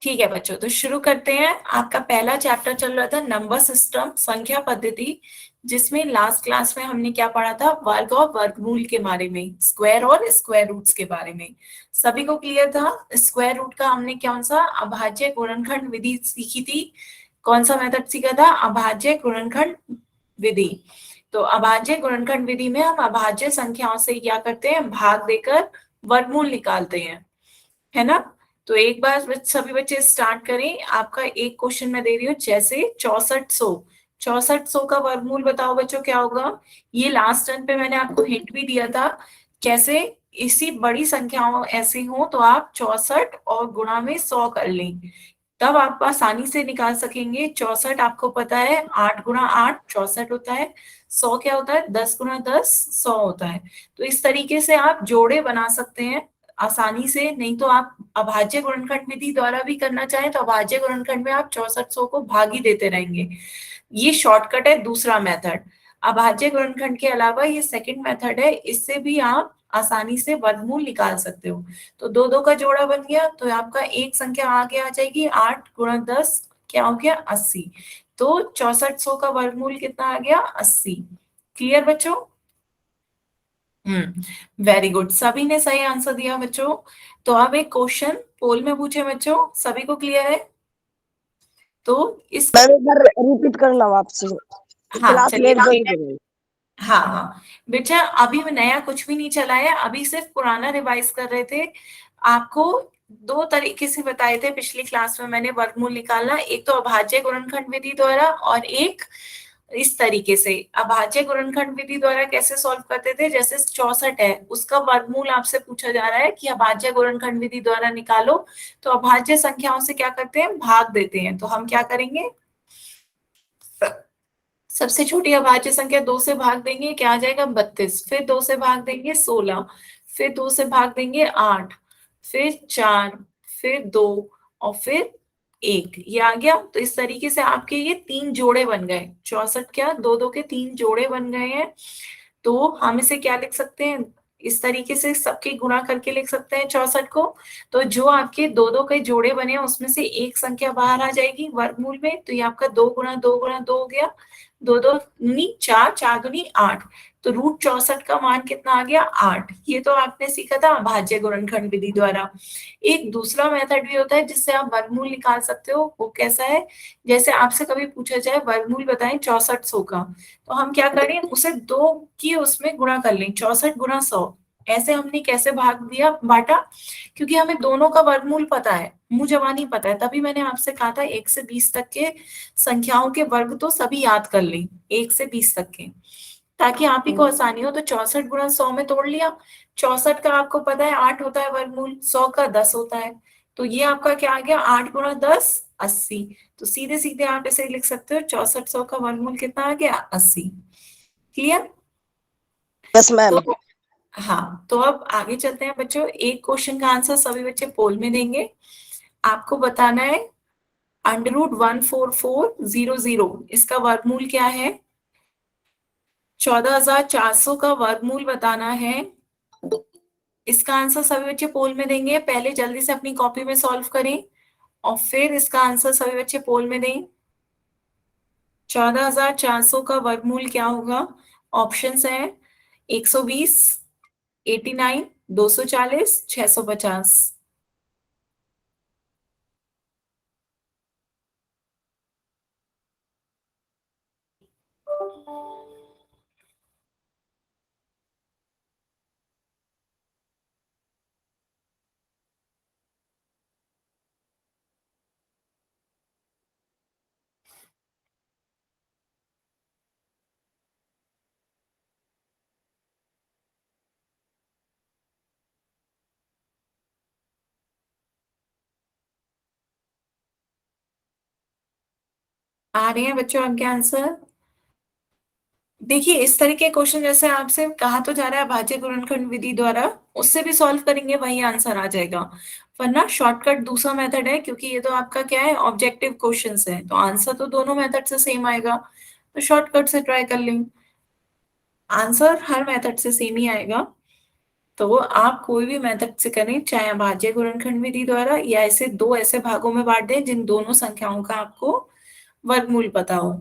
ठीक है बच्चों, तो शुरू करते हैं। आपका पहला चैप्टर चल रहा था नंबर सिस्टम, संख्या पद्धति, जिसमें लास्ट क्लास में हमने क्या पढ़ा था, वर्ग और वर्गमूल के बारे में, स्क्वायर और स्क्वायर रूट्स के बारे में। सभी को क्लियर था? स्क्वायर रूट का हमने कौन सा अभाज्य गुणनखंड विधि सीखी थी? कौन सा मेथड सीखा था? अभाज्य गुणनखंड विधि। तो अभाज्य गुणनखंड विधि में हम अभाज्य संख्याओं से क्या करते हैं, भाग देकर वर्गमूल निकालते हैं, है ना। तो एक बार सभी बच्चे स्टार्ट करें। आपका एक क्वेश्चन मैं दे रही हूँ, जैसे 6400 का वर्गमूल बताओ बच्चों क्या होगा। ये लास्ट टर्न पे मैंने आपको हिंट भी दिया था, कैसे इसी बड़ी संख्याओं ऐसी हो तो आप 64 और गुणा में 100 कर लें, तब आप आसानी से निकाल सकेंगे। 64 आपको पता है 8 गुणा 8 64 होता है, 100 क्या होता है 10 गुणा 10 100 होता है। तो इस तरीके से आप जोड़े बना सकते हैं आसानी से। नहीं तो आप अभाज्य गुणनखंड विधि द्वारा भी करना चाहें तो अभाज्य गुणनखंड में आप 6400 को भाग ही देते रहेंगे। ये शॉर्टकट है, दूसरा मेथड। अभाज्य गुणनखंड के अलावा ये सेकंड मेथड है, इससे भी आप आसानी से वर्गमूल निकाल सकते हो। तो दो दो का जोड़ा बन गया तो आपका एक संख्या आगे आ जाएगी, 8 गुणा 10 क्या हो गया 80। तो 6400 का वर्गमूल कितना आ गया 80। क्लियर बच्चों? वेरी गुड, सभी ने सही आंसर दिया बच्चों। तो अब एक क्वेश्चन पोल में पूछे बच्चों, सभी को क्लियर है? तो इस मैं एक बार रिपीट करना आपसे, हाँ क्लास चलिए लेट ज्वाइन ठीक है। हाँ हाँ बेटा, अभी नया कुछ भी नहीं चला है, अभी सिर्फ पुराना रिवाइज कर रहे थे। आपको दो तरीके से बताए थे पिछली क्लास में मैंने वर्गमूल निकालना, एक तो अभाज्य गुणनखंड विधि द्वारा और एक इस तरीके से। अभाज्य गुणनखंड विधि द्वारा कैसे सॉल्व करते थे, जैसे 64 है उसका वर्गमूल आपसे पूछा जा रहा है कि अभाज्य गुणनखंड विधि द्वारा निकालो, तो अभाज्य संख्याओं से क्या करते हैं, भाग देते हैं। तो हम क्या करेंगे, सबसे छोटी अभाज्य संख्या 2 से भाग देंगे, क्या आ जाएगा 32, फिर 2 से भाग देंगे 16, फिर 2 से भाग देंगे 8, फिर 4, फिर 2 और फिर 1, ये आ गया। तो इस तरीके से आपके ये तीन जोड़े बन गए, 64 क्या दो दो के तीन जोड़े बन गए हैं। तो हम इसे क्या लिख सकते हैं, इस तरीके से सबके गुणा करके लिख सकते हैं 64 को। तो जो आपके दो दो के जोड़े बने हैं उसमें से एक संख्या बाहर आ जाएगी वर्गमूल में, तो ये आपका 2 गुणा 2 गुणा 2 हो गया, 2 2 दूनी 4, 4 दूनी 8। तो रूट 64 का मान कितना आ गया 8। ये तो आपने सीखा था अभाज्य गुणनखंड विधि द्वारा। एक दूसरा मेथड भी होता है जिससे आप वर्गमूल निकाल सकते हो, वो कैसा है, जैसे आपसे कभी पूछा जाए वर्गमूल बताएं 6400 का, तो हम क्या करें, उसे 2 की उसमें गुणा कर लें, 64 गुणा 100। ऐसे हमने कैसे भाग दिया बांटा, क्योंकि हमें दोनों का वर्गमूल पता है, मुंह जबानी पता है, तभी मैंने आपसे कहा था 1 से 20 तक के संख्याओं के वर्ग तो सभी याद कर लें, 1 से 20 तक के, ताकि आप ही को आसानी हो। तो 64 गुणा 100 में तोड़ लिया, 64 का आपको पता है 8 होता है वर्गमूल, 100 का 10 होता है, तो ये आपका क्या आ गया 8 गुणा 10 80। तो सीधे सीधे आप इसे लिख सकते हो 6400 का वर्गमूल कितना आ गया 80। क्लियर? Yes ma'am. तो हाँ, तो अब आगे चलते हैं बच्चों। एक क्वेश्चन का आंसर सभी बच्चे पोल में देंगे। आपको बताना है √14400, इसका वर्गमूल क्या है। 14400 का वर्गमूल बताना है, इसका आंसर सभी बच्चे पोल में देंगे। पहले जल्दी से अपनी कॉपी में सॉल्व करें और फिर इसका आंसर सभी बच्चे पोल में दें। 14400 का वर्गमूल क्या होगा? ऑप्शंस है 120, 89, 240, 650। आ रहे हैं बच्चों आपके आंसर? देखिए इस तरह के क्वेश्चन जैसे आपसे कहा तो जा रहा है भाज्य गुणनखंड विधि द्वारा, उससे भी सॉल्व करेंगे वही आंसर आ जाएगा। वरना शॉर्टकट दूसरा मेथड है, क्योंकि ये तो आपका क्या है ऑब्जेक्टिव क्वेश्चंस है, तो आंसर तो दोनों मेथड से सेम आएगा, तो शॉर्टकट से ट्राई कर लें, आंसर हर मेथड से सेम ही आएगा। तो आप कोई भी मेथड से करें, चाहे भाज्य गुणनखंड विधि द्वारा या ऐसे दो ऐसे भागों में बांट दें जिन दोनों संख्याओं का आपको वर्गमूल पता हो।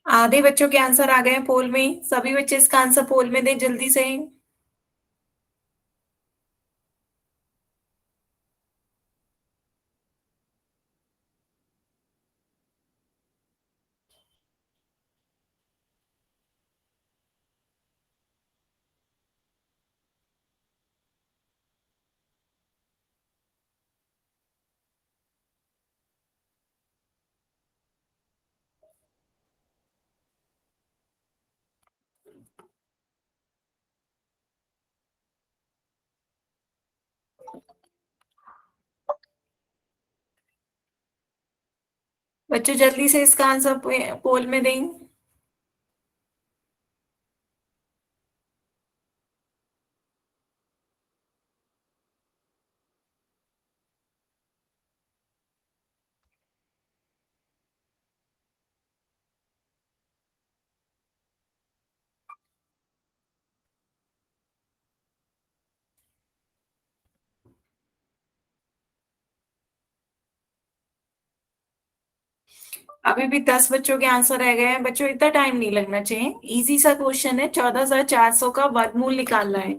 आधे बच्चों के आंसर आ गए हैं पोल में, सभी बच्चे इसका आंसर पोल में दें जल्दी से। बच्चों जल्दी से इसका आंसर पोल में दें। अभी भी 10 बच्चों के आंसर रह गए हैं। बच्चों इतना टाइम नहीं लगना चाहिए, इजी सा क्वेश्चन है। 14,400 का वर्गमूल निकालना है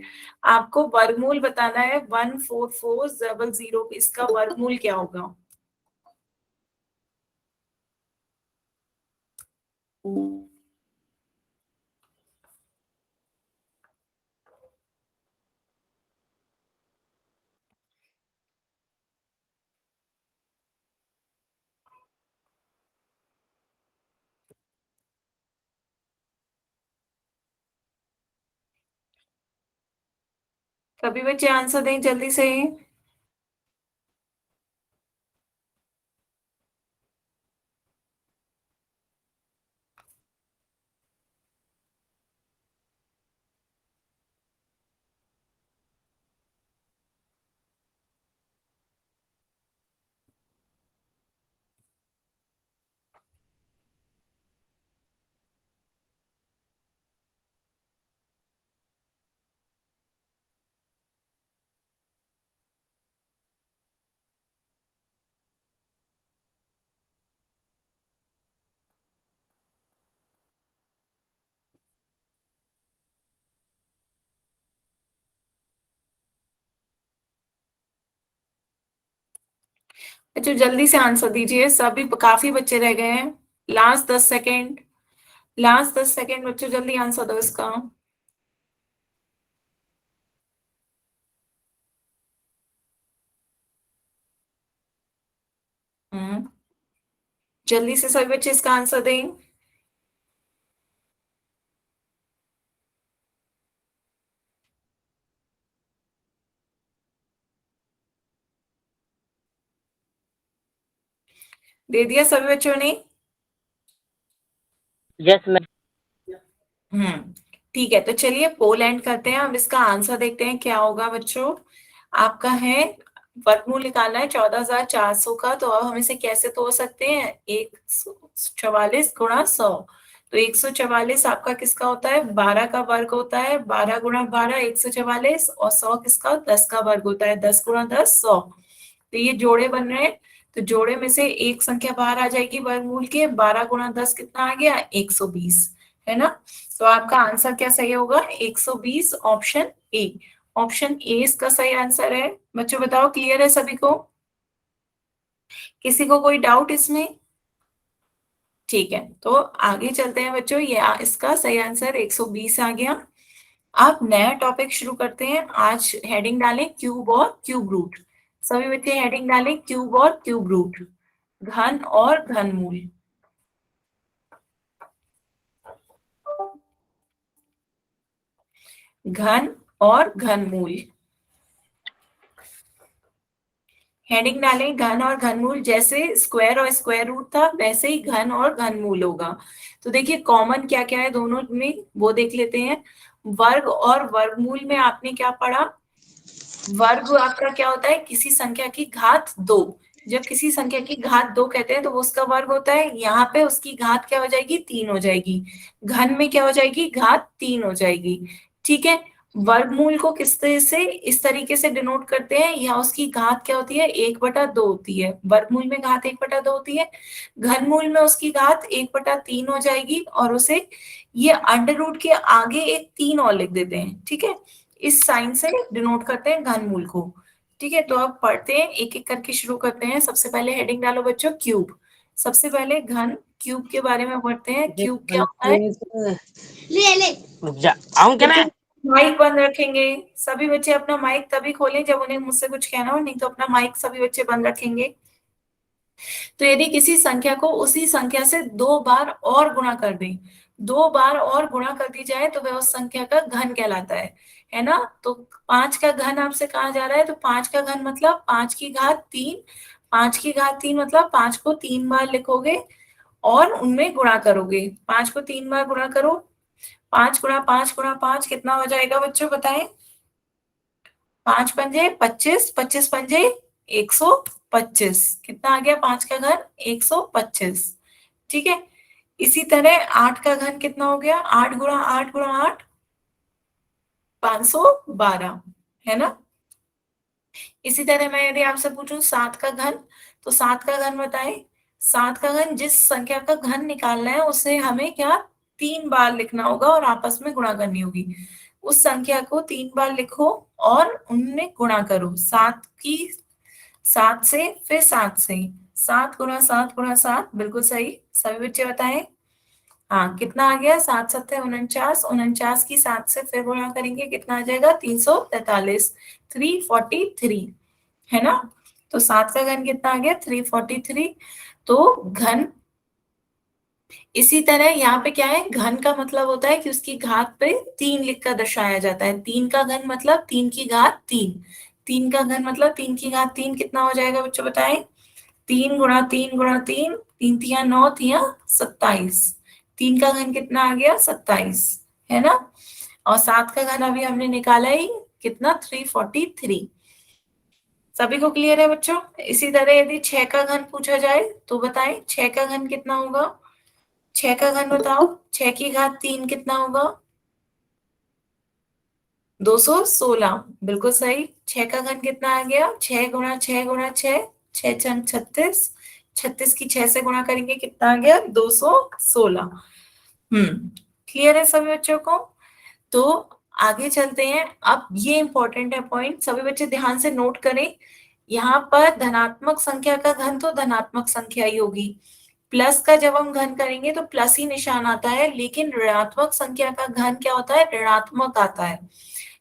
आपको। वर्गमूल बताना है 14400, इसका वर्गमूल क्या होगा। सभी बच्चे आंसर दें जल्दी से। बच्चों जल्दी से आंसर दीजिए, सभी काफी बच्चे रह गए हैं। लास्ट 10 सेकेंड, लास्ट 10 सेकेंड बच्चों, जल्दी आंसर दो इसका। हम्म, जल्दी से सभी बच्चे इसका आंसर दें। दे दिया सभी बच्चों ने। Yes ma'am. हम्म, ठीक है, तो चलिए पोल एंड करते हैं। अब इसका आंसर देखते हैं क्या होगा बच्चों। आपका है वर्गमूल निकालना है 14,400 का, तो अब हम इसे कैसे तोड़ सकते हैं। 144 गुणा 100, तो 144 आपका किसका होता है, 12 का वर्ग होता है। 12 गुणा 12 144, और 100 किसका, 10 का वर्ग होता है। 10 गुणा 10 100। तो ये जोड़े बन रहे हैं, तो जोड़े में से एक संख्या बाहर आ जाएगी वर्गमूल के। 12 गुणा 10 कितना आ गया, 120। है ना। तो आपका आंसर क्या सही होगा, 120, ऑप्शन ए। ऑप्शन ए इसका सही आंसर है। बच्चों बताओ, क्लियर है सभी को? किसी को कोई डाउट इसमें? ठीक है, तो आगे चलते हैं बच्चों। ये इसका सही आंसर 120 आ गया। अब नया टॉपिक शुरू करते हैं। आज हेडिंग डालें क्यूब और क्यूब रूट। सभी बच्चे हेडिंग डालें क्यूब और क्यूब रूट, घन और घनमूल। घन और घनमूल, हेडिंग डालें घन और घनमूल। जैसे स्क्वायर और स्क्वायर रूट था, वैसे ही घन और घनमूल होगा। तो देखिए कॉमन क्या क्या है दोनों में, वो देख लेते हैं। वर्ग और वर्गमूल में आपने क्या पढ़ा? वर्ग आपका क्या होता है, किसी संख्या की घात दो। जब किसी संख्या की घात दो कहते हैं तो वो उसका वर्ग होता है। यहाँ पे उसकी घात क्या हो जाएगी, 3 हो जाएगी। घन में क्या हो जाएगी, घात 3 हो जाएगी। ठीक है। वर्गमूल को किस तरह से, इस तरीके से डिनोट करते हैं, या उसकी घात क्या होती है, 1/2 होती है। वर्गमूल में घात 1/2 होती है। घनमूल में उसकी घात 1/3 हो जाएगी, और उसे ये अंडर रूट के आगे एक 3 और लिख देते हैं। ठीक है, इस साइन से डिनोट करते हैं घनमूल को। ठीक है, तो अब पढ़ते हैं, एक एक करके शुरू करते हैं। सबसे पहले हेडिंग डालो बच्चों क्यूब। सबसे पहले घन क्यूब के बारे में पढ़ते हैं। क्यूब क्या होता है? ले ले आऊं क्या मैं? माइक बंद रखेंगे सभी बच्चे, अपना माइक तभी खोलें जब उन्हें मुझसे कुछ कहना हो, नहीं तो अपना माइक सभी बच्चे बंद रखेंगे। तो यदि किसी संख्या को उसी संख्या से 2 बार और गुणा कर दें, 2 बार और गुणा कर दी जाए, तो वह उस संख्या का घन कहलाता है ना। तो 5 का घन आपसे कहा जा रहा है, तो 5 का घन मतलब 5 की घात 3। 5 की घात 3 मतलब 5 को 3 बार लिखोगे और उनमें गुणा करोगे। 5 को 3 बार गुणा करो, 5 गुणा 5 गुणा 5 कितना हो जाएगा बच्चों बताएं? 5 पंजे 25, 25 पंजे 125। कितना आ गया 5 का घन? 125। ठीक है। इसी तरह 8 का घन कितना हो गया? 8 गुणा 8 गुणा 8, 512, है ना। इसी तरह मैं यदि आपसे पूछूं 7 का घन, तो 7 का घन बताएं। 7 का घन, जिस संख्या का घन निकालना है उसे हमें क्या 3 बार लिखना होगा और आपस में गुणा करनी होगी। उस संख्या को 3 बार लिखो और उनमें गुणा करो। 7 से, फिर 7 से। 7 गुणा 7 गुणा 7, बिल्कुल सही। सभी बच्चे बताएं। हाँ, कितना आ गया? 7 7 49, 49 की 7 से फिर गुणा करेंगे, कितना आ जाएगा? 343, 343, है ना। तो 7 का घन कितना आ गया? 343। तो घन, इसी तरह यहाँ पे क्या है, घन का मतलब होता है कि उसकी घात पे 3 लिखकर दर्शाया जाता है। 3 का घन मतलब 3 की घात 3। 3 का घन मतलब 3 की घात 3 कितना हो जाएगा बच्चों बताएं? 3 गुणा 3 गुणा 3, 3 तिया 9, तिया 27। 3 का घन कितना आ गया? 27, है ना। और 7 का घन अभी हमने निकाला ही, कितना? 343। सभी को क्लियर है बच्चों? इसी तरह यदि 6 का घन पूछा जाए तो बताएं 6 का घन कितना होगा? 6 का घन बताओ। 6 की घात 3 कितना होगा? 216, बिल्कुल सही। 6 का घन कितना आ गया? 6 गुणा 6 गुणा 6, 6 छंग 36। 36 की 6 से गुणा करेंगे, कितना आ गया? 216। क्लियर है सभी बच्चों को? तो आगे चलते हैं। अब ये इंपॉर्टेंट है पॉइंट, सभी बच्चे ध्यान से नोट करें। यहाँ पर धनात्मक संख्या का घन तो धनात्मक संख्या ही होगी। प्लस का जब हम घन करेंगे तो प्लस ही निशान आता है, लेकिन ऋणात्मक संख्या का घन क्या होता है? ऋणात्मक आता है।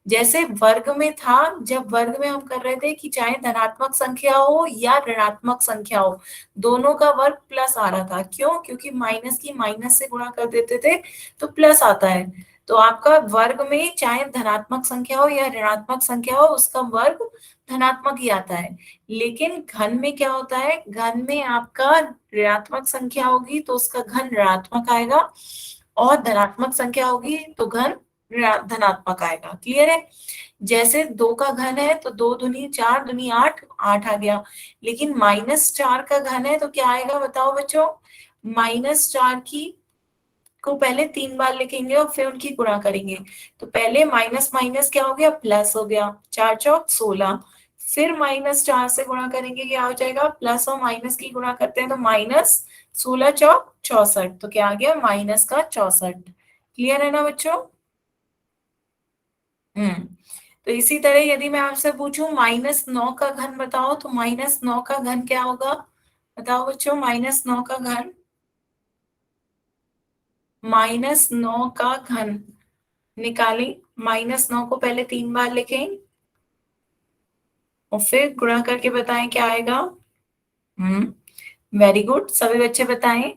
जैसे वर्ग में था, जब वर्ग में हम कर रहे थे कि चाहे धनात्मक संख्या हो या ऋणात्मक संख्या हो, दोनों का वर्ग प्लस आ रहा था। क्यों? क्योंकि माइनस की माइनस से गुणा कर देते थे तो प्लस आता है। तो आपका वर्ग में चाहे धनात्मक संख्या हो या ऋणात्मक संख्या हो, उसका वर्ग धनात्मक ही आता है। लेकिन घन में क्या होता है? घन में आपका ऋणात्मक संख्या होगी तो उसका घन ऋणात्मक आएगा, और धनात्मक संख्या होगी तो घन धनात्मक आएगा। क्लियर है? जैसे 2 का घन है तो 2 दूनी 4, दूनी 8, 8 आ गया। लेकिन -4 का घन है तो क्या आएगा बताओ बच्चों? -4 की को पहले 3 बार लिखेंगे और फिर उनकी गुणा करेंगे। तो पहले माइनस माइनस क्या हो गया? प्लस हो गया। 4 चौक 16। फिर -4 से गुणा करेंगे, क्या हो जाएगा? प्लस और माइनस की गुणा करते हैं तो -16 चौक 64। तो क्या आ गया? -64, क्लियर है ना बच्चों? तो इसी तरह यदि मैं आपसे पूछूं -9 का घन बताओ, तो -9 का घन क्या होगा? बताओ बच्चों, -9 का घन, -9 का घन निकालें। -9 को पहले 3 बार लिखें और फिर गुणा करके बताएं क्या आएगा। वेरी गुड, सभी बच्चे बताएं।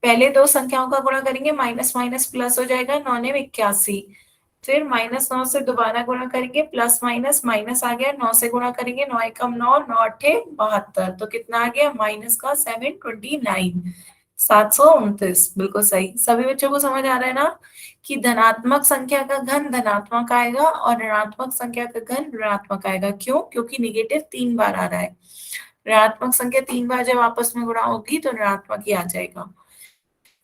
पहले दो संख्याओं का गुणा करेंगे, माइनस माइनस प्लस हो जाएगा, 9 ने 81। फिर -9 से दोबारा गुणा करेंगे, प्लस माइनस माइनस आ गया, 9 से गुणा करेंगे, 9 एकम 9, 9 अठे 72, तो कितना आ गया माइनस का 729, 729। बिल्कुल सही। सभी बच्चों को समझ आ रहा है ना कि धनात्मक संख्या का घन धनात्मक आएगा और ऋणात्मक संख्या का घन ऋणात्मक आएगा। क्यों? क्योंकि निगेटिव 3 बार आ रहा है। ऋणात्मक संख्या 3 बार जब आपस में गुणा होगी तो ऋणात्मक ही आ जाएगा।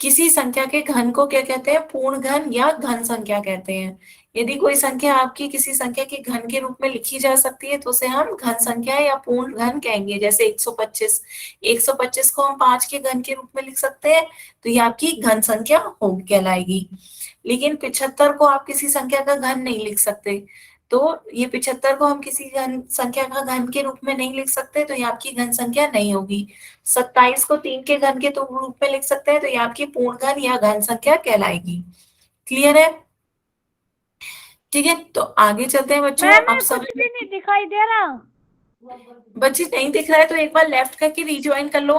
किसी संख्या के घन को क्या कहते हैं? पूर्ण घन या घन संख्या कहते हैं। यदि कोई संख्या आपकी किसी संख्या के घन के रूप में लिखी जा सकती है तो उसे हम घन संख्या या पूर्ण घन कहेंगे। जैसे 125, 125 को हम 5 के घन के रूप में लिख सकते हैं, तो ये आपकी घन संख्या हो कहलाएगी। लेकिन 75 को आप किसी संख्या का घन नहीं लिख सकते, तो ये 75 को हम किसी घन संख्या का घन के रूप में नहीं लिख सकते, तो ये आपकी घन संख्या नहीं होगी। 27 को 3 के घन के तो रूप में लिख सकते हैं, तो ये आपकी पूर्ण घन या घन संख्या कहलाएगी। क्लियर है? ठीक है, तो आगे चलते हैं बच्चों। अब सब कुछ भी नहीं दिखाई दे रहा। बच्चे नहीं दिख रहा है तो एक बार लेफ्ट करके रिज्वाइन कर लो।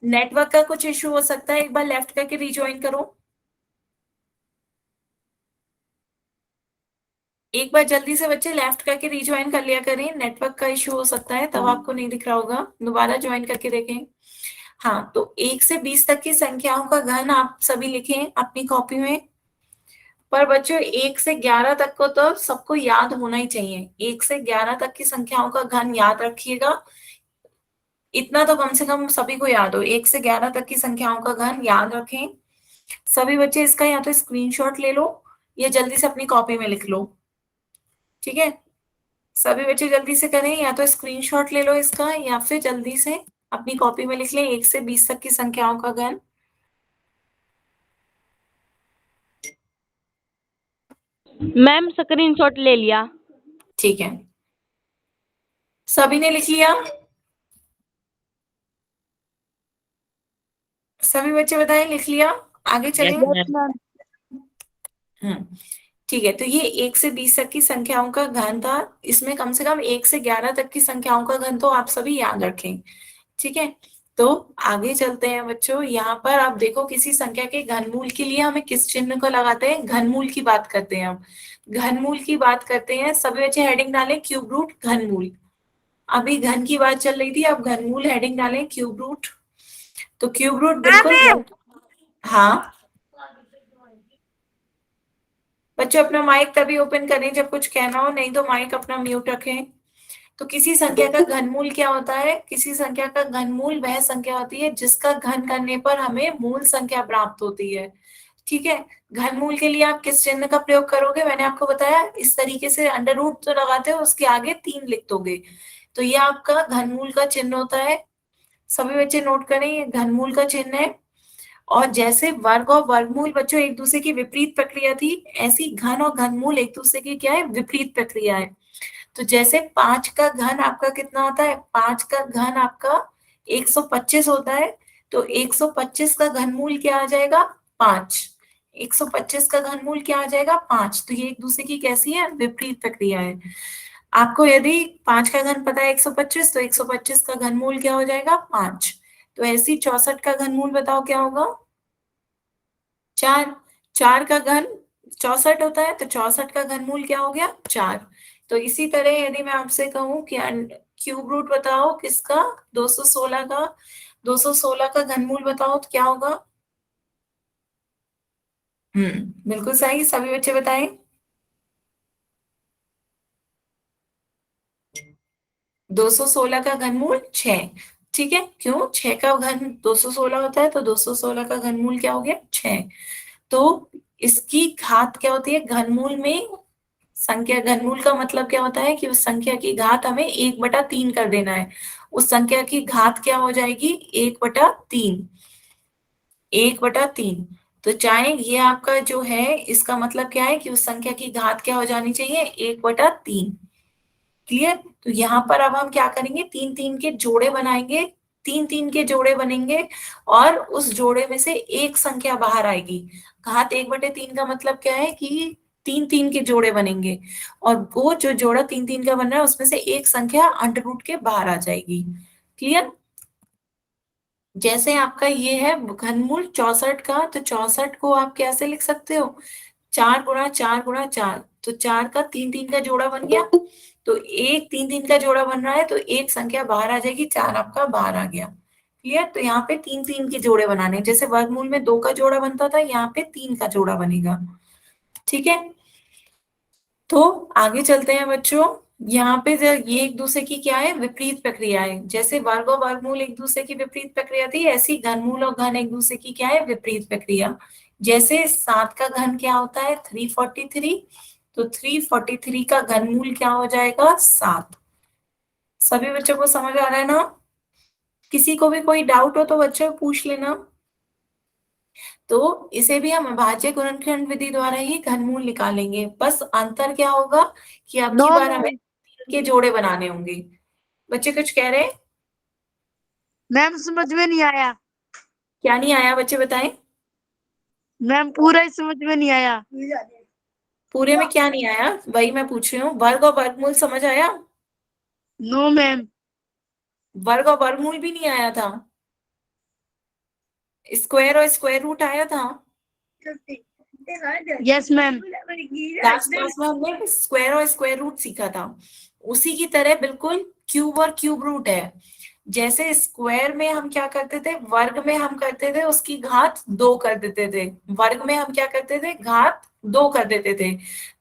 नेटवर्क का कुछ इश्यू हो सकता है, एक बार लेफ्ट करके रिज्वाइन करो। एक बार जल्दी से बच्चे लेफ्ट करके रिज्वाइन कर लिया करें, नेटवर्क का इश्यू हो सकता है, तब आपको नहीं दिख रहा होगा। दोबारा ज्वाइन करके देखें। हाँ, तो 1 से 20 तक की संख्याओं का घन आप सभी लिखें अपनी कॉपी में। पर बच्चों 1 से 11 तक को तो सबको याद होना ही चाहिए। 1 से 11 तक की संख्याओं का घन याद रखिएगा। इतना तो कम से कम सभी को याद हो, 1 से 11 तक की संख्याओं का घन याद रखें सभी बच्चे। इसका या तो स्क्रीनशॉट ले लो या जल्दी से अपनी कॉपी में लिख लो। ठीक है, सभी बच्चे जल्दी से करें, या तो स्क्रीनशॉट ले लो इसका या फिर जल्दी से अपनी कॉपी में लिख लें 1 से 20 तक की संख्याओं का घन। मैम स्क्रीनशॉट ले लिया। ठीक है, सभी ने लिख लिया? सभी बच्चे बताएं लिख लिया? आगे चलें। ठीक है, तो ये 1 से 20 तक की संख्याओं का घन था। इसमें कम से कम 1 से 11 तक की संख्याओं का घन तो आप सभी याद रखें। ठीक है, तो आगे चलते हैं बच्चों। यहाँ पर आप देखो, किसी संख्या के घनमूल के लिए हमें किस चिन्ह को लगाते हैं? घनमूल की बात करते हैं हम, घनमूल की बात करते हैं। सभी बच्चे हेडिंग डालें क्यूब रूट घनमूल। अभी घन की बात चल रही थी, अब घनमूल हेडिंग डालें क्यूब रूट। तो क्यूब रूट बिल्कुल हाँ बच्चों, अपना माइक तभी ओपन करें जब कुछ कहना हो, नहीं तो माइक अपना म्यूट रखें। तो किसी संख्या का घनमूल क्या होता है? किसी संख्या का घनमूल वह संख्या होती है जिसका घन करने पर हमें मूल संख्या प्राप्त होती है। ठीक है, घनमूल के लिए आप किस चिन्ह का प्रयोग करोगे? मैंने आपको बताया, इस तरीके से अंडर रूट तो लगाते हो, उसके आगे 3 लिख दोगे, तो ये आपका घनमूल का चिन्ह होता है। सभी बच्चे नोट करें, ये घनमूल का चिन्ह है। और जैसे वर्ग और वर्गमूल बच्चों एक दूसरे की विपरीत प्रक्रिया थी, ऐसी घन और घनमूल एक दूसरे की क्या है? विपरीत प्रक्रिया है। तो जैसे 5 का घन आपका कितना होता है? 5 का घन आपका 125 होता है, तो 125 का घनमूल क्या आ जाएगा? 5। 125 का घनमूल क्या आ जाएगा? 5। तो ये एक दूसरे की कैसी है? विपरीत प्रक्रिया है। आपको यदि 5 का घन पता है 125, तो 125 का घनमूल क्या हो जाएगा? 5। तो ऐसी 64 का घनमूल बताओ क्या होगा? 4। 4 का घन 64 होता है, तो 64 का घनमूल क्या हो गया? 4। तो इसी तरह यदि मैं आपसे कहूं कि क्यूब रूट बताओ किसका? 216 का। 216 का घनमूल बताओ तो क्या होगा? बिल्कुल सही, सभी बच्चे बताएं। 216 का घनमूल 6। ठीक है, क्यों? 6 का घन 216 होता है, तो 216 का घनमूल क्या हो गया? 6। तो इसकी घात क्या होती है? घनमूल में संख्या, घनमूल का मतलब क्या होता है कि उस संख्या की घात हमें 1/3 कर देना है। उस संख्या की घात क्या हो जाएगी? 1/3। 1/3। तो चाहे ये आपका जो है, इसका मतलब क्या है कि उस संख्या की घात क्या हो जानी चाहिए, 1/3। क्लियर। तो यहाँ पर अब हम क्या करेंगे, 3 3 के जोड़े बनाएंगे, 3 3 के जोड़े बनेंगे, और उस जोड़े में से एक संख्या बाहर आएगी। घात 1/3 का मतलब क्या है कि 3 3 के जोड़े बनेंगे, और वो जो जोड़ा 3 3 का बन रहा है उसमें से एक संख्या अंडर रूट के बाहर आ जाएगी। क्लियर। जैसे आपका ये है घनमूल 64 का, तो 64 को आप कैसे लिख सकते हो, 4 × 4 × 4। तो 4 का 3 3 का जोड़ा बन गया, तो एक 3 3 का जोड़ा बन रहा है, तो एक संख्या बाहर आ जाएगी, 4 आपका बाहर आ गया। क्लियर। तो यहाँ पे 3 3 के जोड़े बनाने हैं। जैसे वर्गमूल में 2 का जोड़ा बनता था, यहाँ पे 3 का जोड़ा बनेगा। ठीक है। तो आगे चलते हैं बच्चों। यहाँ पे ये एक दूसरे की क्या है, विपरीत प्रक्रिया है। जैसे वर्ग और वर्गमूल एक दूसरे की विपरीत प्रक्रिया थी, ऐसी घनमूल और घन एक दूसरे की क्या है, विपरीत प्रक्रिया। जैसे 7 का घन क्या होता है, 343। तो 343 का घनमूल क्या हो जाएगा, 7। सभी बच्चों को समझ आ रहा है ना। किसी को भी कोई डाउट हो तो बच्चों पूछ लेना। तो इसे भी हम अभाज्य गुणनखंड विधि द्वारा ही घनमूल निकालेंगे। बस अंतर क्या होगा कि अब की नो बार हमें मैम। के जोड़े बनाने होंगे। बच्चे कुछ कह रहे हैं, मैम समझ में नहीं आया। क्या नहीं आया बच्चे बताएं। मैम पूरा ही समझ में नहीं आया। पूरे में क्या नहीं आया, वही मैं पूछ रही हूँ। वर्ग और वर्गमूल समझ आया, नो मैम। वर्ग और वर्गमूल भी नहीं आया था, स्क्वायर और स्क्वायर रूट आया था। Yes ma'am. लास्ट क्लास में हमने स्क्वायर और स्क्वायर रूट सीखा था। उसी की तरह बिल्कुल क्यूब और क्यूब रूट है। जैसे स्क्वायर में हम क्या करते थे, वर्ग में हम करते थे उसकी घात 2 कर देते थे, वर्ग में हम क्या करते थे, घात 2 कर देते थे।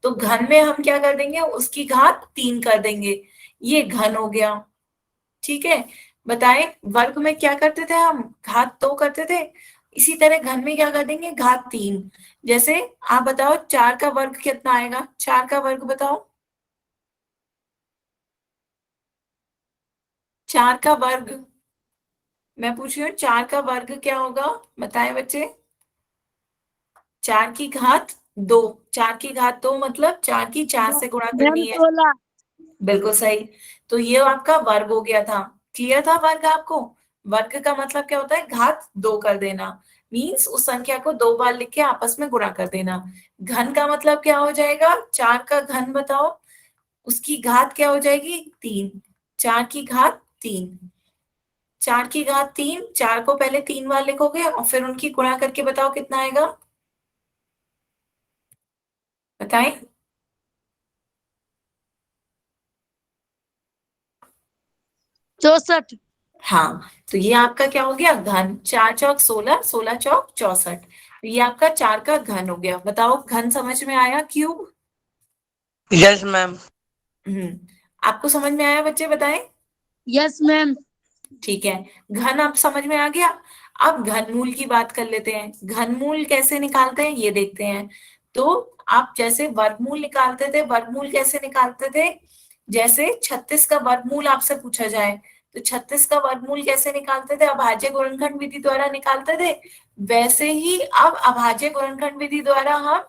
तो घन में हम क्या कर देंगे, उसकी घात 3 कर देंगे। ये घन हो गया। ठीक है। बताएं, वर्ग में क्या करते थे हम, घात 2 करते थे। इसी तरह घन में क्या कर देंगे, घात 3। जैसे आप बताओ 4 का वर्ग कितना आएगा, 4 का वर्ग बताओ, 4 का वर्ग। मैं पूछ रही हूँ 4 का वर्ग क्या होगा, बताएं बच्चे। 4 की घात 2, 4 की घात 2 मतलब 4 की 4 से गुणा मैम करनी है। 16। बिल्कुल सही। तो ये आपका वर्ग हो गया था। क्लियर था वर्ग आपको। वर्ग का मतलब क्या होता है, घात 2 कर देना। मीन्स उस संख्या को 2 बार लिख के आपस में गुणा कर देना। घन का मतलब क्या हो जाएगा, 4 का घन बताओ, उसकी घात क्या हो जाएगी, 3। 4 की घात 3, 4 की घात 3, 4 को पहले 3 बार लिखोगे और फिर उनकी गुणा करके बताओ कितना आएगा, बताएं। 64। हाँ, तो ये आपका क्या हो गया, घन। 4 × 4 = 16, 16 × 4 = 64। तो ये आपका 4 का घन हो गया। बताओ घन समझ में आया, क्यूब। Yes ma'am. आपको समझ में आया बच्चे, बताएं। Yes ma'am. ठीक है। घन आप समझ में आ गया। अब घनमूल की बात कर लेते हैं। घनमूल कैसे निकालते हैं ये देखते हैं। तो आप जैसे वर्गमूल निकालते थे, वर्गमूल कैसे निकालते थे, जैसे 36 का वर्गमूल आपसे पूछा जाए तो 36 का वर्गमूल कैसे निकालते थे, अभाज्य गुणनखंड विधि द्वारा निकालते थे। वैसे ही अब अभाज्य गुणनखंड विधि द्वारा हम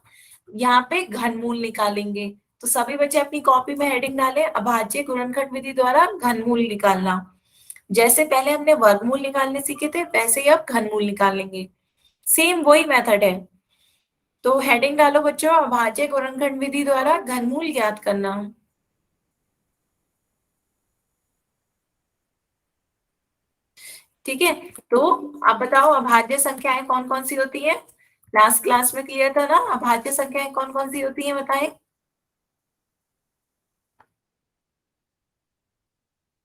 यहाँ पे घनमूल निकालेंगे। तो सभी बच्चे अपनी कॉपी में हेडिंग डालें, अभाज्य गुणनखंड विधि द्वारा घनमूल निकालना। जैसे पहले हमने वर्गमूल निकालने सीखे थे, वैसे ही अब घनमूल निकालेंगे। सेम वही मेथड है। तो हेडिंग डालो बच्चों, अभाज्य गुणनखंड विधि द्वारा घनमूल ज्ञात करना। ठीक है। तो आप बताओ अभाज्य संख्याएं कौन कौन सी होती है। लास्ट क्लास में क्लियर था ना, अभाज्य संख्याएं कौन कौन सी होती है, बताएं।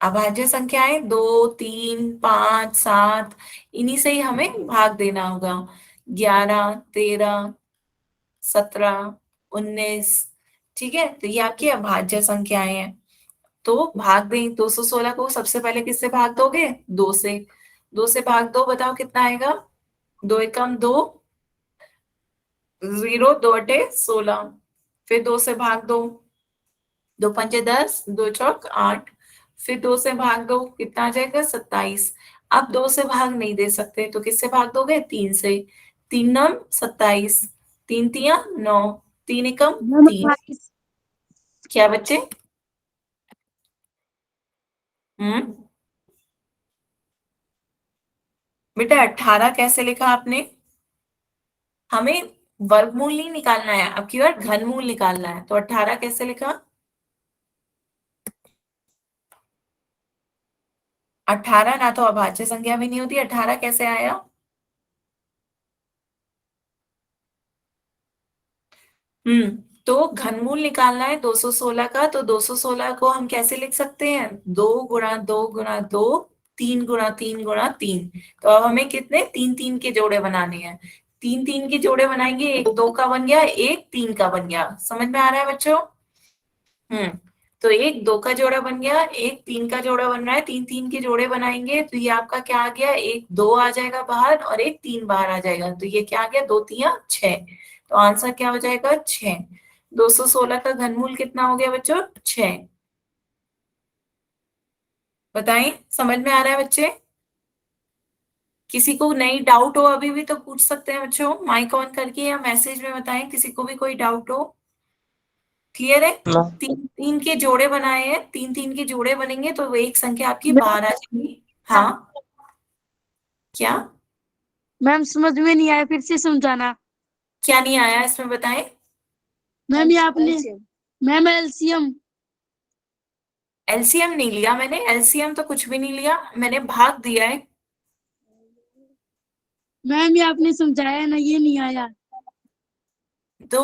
अभाज्य संख्याएं 2 3 5 7, इन्हीं से ही हमें भाग देना होगा। 11 13 17 19। ठीक है। तो ये आपकी अभाज्य संख्याएं हैं। तो भाग दें, 216 को सबसे पहले किससे भाग दोगे, 2 से। 2 से भाग दो, बताओ कितना आएगा, 2 एकम 2, 0, 2/16। फिर 2 से भाग दो, 2 पंचे 10, 2 चौक 8। फिर 2 से भाग दो, कितना आ जाएगा, 27। अब 2 से भाग नहीं दे सकते तो किससे भाग दोगे, 3 से। तीन नम 27, तीन तिया 9, तीन एकम मैम 3। 28। क्या बच्चे? हम्म, बेटा 18 कैसे लिखा आपने? हमें वर्गमूल नहीं निकालना है, अब की बार घनमूल निकालना है, तो 18 कैसे लिखा? 18 ना तो अभाज्य संख्या भी नहीं होती, 18 कैसे आया? तो घनमूल निकालना है 216 का, तो 216 को हम कैसे लिख सकते हैं? 2 गुणा 2 गुणा 2, 3 गुणा 3 गुणा 3। तो अब हमें कितने तीन तीन के जोड़े बनाने हैं, तीन तीन के जोड़े बनाएंगे, एक 2 का बन गया, एक 3 का बन गया। समझ में आ रहा है बच्चों? हम्म, तो एक 2 का जोड़ा बन गया, एक 3 का जोड़ा बन रहा है, तीन तीन के जोड़े बनाएंगे तो ये आपका क्या आ गया, एक 2 आ जाएगा बाहर और एक 3 बाहर आ जाएगा, तो ये क्या आ गया, 2 तिया 6। तो आंसर क्या हो जाएगा, 6। 216 का घनमूल कितना हो गया बच्चों, 6। बताएं, समझ में आ रहा है बच्चे? किसी को नई डाउट हो अभी भी तो पूछ सकते हैं बच्चों, माइक ऑन करके या मैसेज में बताएं, किसी को भी कोई डाउट हो। क्लियर है? मैम तीन तीन के जोड़े बनाए हैं, तीन तीन के जोड़े बनेंगे तो वो एक संख्या आपकी मैम बाहर आ जाएगी। हाँ, क्या? मैम समझ में नहीं आया, फिर से समझाना। क्या नहीं आया इसमें बताएं? मैम ये आपने मैम एलसीएम। एलसीएम नहीं लिया मैंने, एलसीएम तो कुछ भी नहीं लिया मैंने, भाग दिया है। मैम ये आपने समझाया ना, ये नहीं आया। तो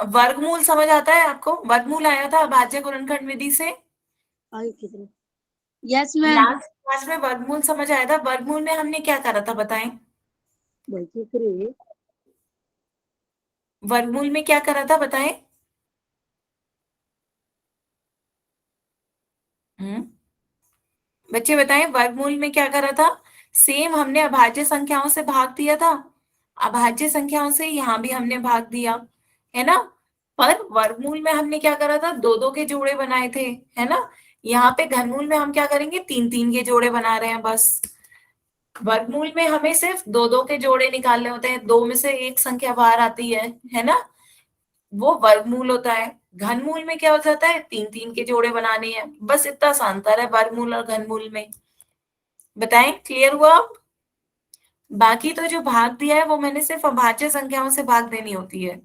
वर्गमूल समझ आता है आपको? वर्गमूल आया था अभाज्य गुणनखंड विधि से। आगे की तरफ। Yes ma'am. लास्ट क्लास में वर्गमूल समझ आया था। वर्गमूल में हमने क्या करा था बताएं? देखिए फिर ये। वर्गमूल में क्या करा था बताएं? हम्म, बच्चे बताएं, वर्गमूल में क्या करा था? सेम हमने अभाज्य संख्याओं से भाग दिया था, अभाज्य संख्याओं से यहाँ भी हमने भाग दिया, है ना? पर वर्गमूल में हमने क्या करा था, दो दो के जोड़े बनाए थे, है ना? यहाँ पे घनमूल में हम क्या करेंगे, तीन तीन के जोड़े बना रहे हैं बस। वर्गमूल में हमें सिर्फ दो दो के जोड़े निकालने होते हैं, दो में से एक संख्या बाहर आती है ना? वो वर्गमूल होता है। घनमूल में क्या हो जाता है, तीन तीन के जोड़े बनाने हैं, बस इतना सा अंतर है वर्गमूल और घनमूल में। बताएं, क्लियर हुआ? बाकी तो जो भाग दिया है वो मैंने सिर्फ अभाज्य संख्याओं से भाग देनी होती है।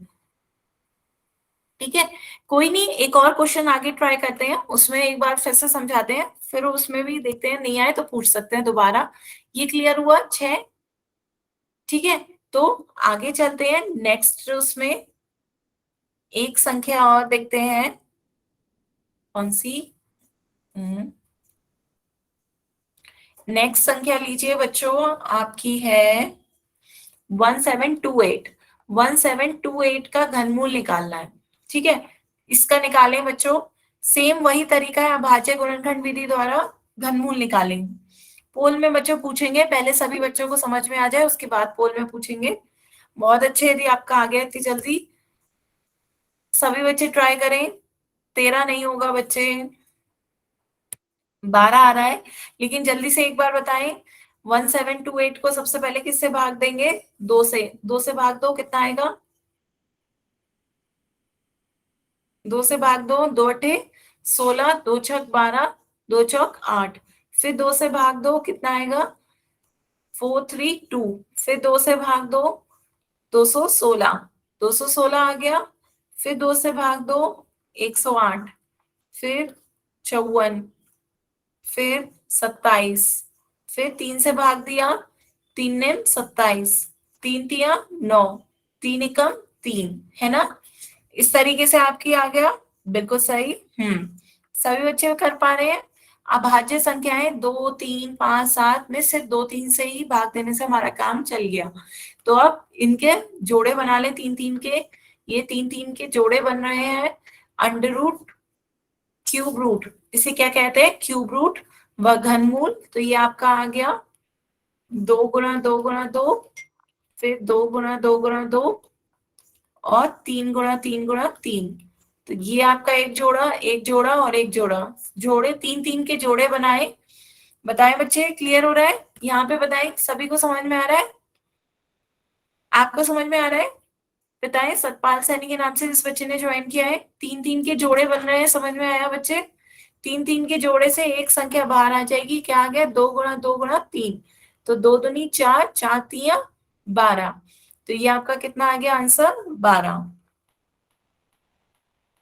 ठीक है, कोई नहीं, एक और क्वेश्चन आगे ट्राई करते हैं, उसमें एक बार फिर से समझाते हैं, फिर उसमें भी देखते हैं, नहीं आए तो पूछ सकते हैं दोबारा। ये क्लियर हुआ 6? ठीक है, तो आगे चलते हैं नेक्स्ट, उसमें एक संख्या और देखते हैं, कौन सी? नेक्स्ट संख्या लीजिए बच्चों, आपकी है 1728। 1728 का घनमूल निकालना है। ठीक है, इसका निकालें बच्चों, सेम वही तरीका है अभाज्य गुणनखंड विधि द्वारा घनमूल निकालें। पोल में बच्चों पूछेंगे, पहले सभी बच्चों को समझ में आ जाए उसके बाद पोल में पूछेंगे। बहुत अच्छे, यदि आपका आ गया इतनी जल्दी, सभी बच्चे ट्राई करें। 13 नहीं होगा बच्चे, 12 आ रहा है, लेकिन जल्दी से एक बार बताएं। 1728 को सबसे पहले किससे भाग देंगे, दो से। दो से भाग दो, कितना आएगा? दो से भाग दो, दो अठे 16, दो छक 12, दो चौक 8। फिर दो से भाग दो, कितना आएगा? 432। फिर दो से भाग दो, 216। 216 आ गया। फिर दो से भाग दो, 108। फिर 54। फिर 27। फिर तीन से भाग दिया, तीन ने 27, तीन तिया 9, तीन एकम 3, है ना? इस तरीके से आपकी आ गया, बिल्कुल सही। सभी बच्चे कर पा रहे हैं? अभाज्य संख्याएं 2 3 5 7 में सिर्फ 2 3 से ही भाग देने से हमारा काम चल गया। तो अब इनके जोड़े बना ले, तीन तीन के, ये तीन तीन के जोड़े बन रहे हैं, अंडर रूट, क्यूब रूट, इसे क्या कहते हैं, क्यूब रूट व घनमूल। तो ये आपका आ गया 2 गुणा 2 गुणा 2, फिर 2 गुणा 2 गुणा 2, और 3 गुणा 3 गुणा 3। तो ये आपका एक जोड़ा, एक जोड़ा और एक जोड़ा, जोड़े तीन तीन के जोड़े बनाए। बताएं बच्चे, क्लियर हो रहा है? यहाँ पे बताएं, सभी को समझ में आ रहा है? आपको समझ में आ रहा है? बताएं, सतपाल सैनी के नाम से जिस बच्चे ने ज्वाइन किया है, 3-3 के जोड़े बन रहे हैं, समझ में आया बच्चे? 3-3 के जोड़े से एक संख्या बाहर आ जाएगी, क्या आ गया? 2 × 2 × 3, तो 2 दूनी 4, 4 × 3 = 12। तो ये आपका कितना आ गया आंसर? 12।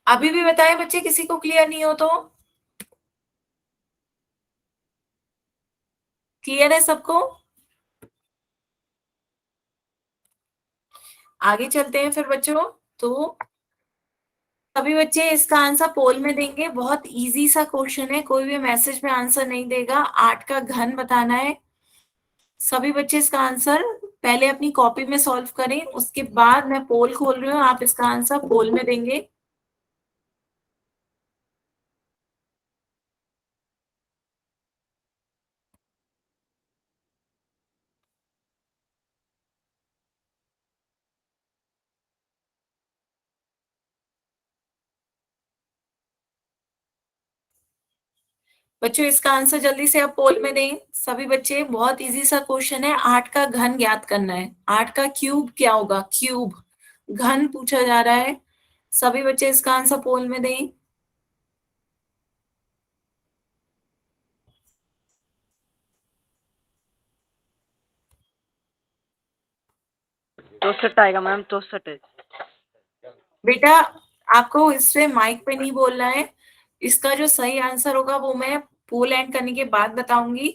अभी भी बताएं बच्चे, किसी को क्लियर नहीं हो तो? क्लियर है सबको? आगे चलते हैं फिर बच्चों। तो सभी बच्चे इसका आंसर पोल में देंगे, बहुत इजी सा क्वेश्चन है, कोई भी मैसेज में आंसर नहीं देगा। 8 का घन बताना है। सभी बच्चे इसका आंसर पहले अपनी कॉपी में सॉल्व करें, उसके बाद मैं पोल खोल रही हूँ, आप इसका आंसर पोल में देंगे। बच्चों इसका आंसर जल्दी से आप पोल में दें सभी बच्चे, बहुत इजी सा क्वेश्चन है। 8 का घन ज्ञात करना है। 8 का क्यूब क्या होगा? क्यूब। घन पूछा जा रहा है। सभी बच्चे इसका आंसर पोल में दें। 64 आएगा मैम, 64 है। बेटा आपको इससे माइक पे नहीं बोलना है। इसका जो सही आंसर होगा वो मैं पोल एंड करने के बाद बताऊंगी,